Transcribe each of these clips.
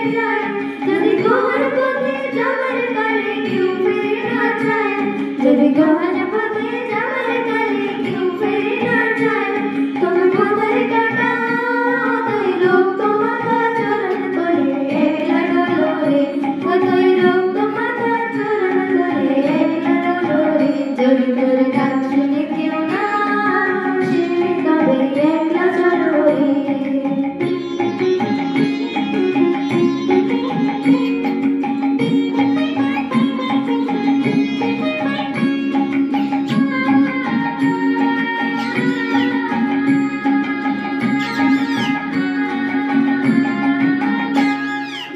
जाए যদি গহন পথে যাবার কালে কেউ ফিরে না যায় যদি গহন পথে যাবার কালে কেউ ফিরে না যায় তবে পথের কাঁটা কতই রক্ত মাথা চরণ করে একলা ডলো রে কতই রক্ত মাথা চরণ করে একলা ডলো রে যদি তোর ডাক শুনে কেউ না আসে তবে একলা চলো রে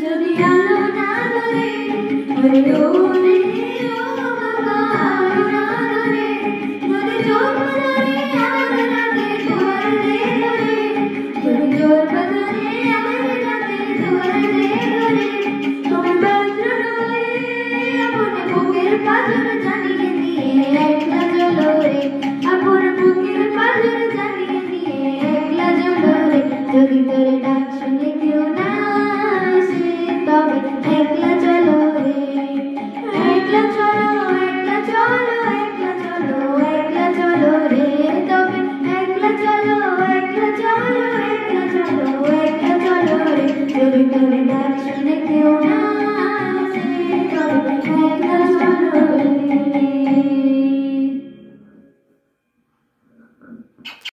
যদি আলো না ধরে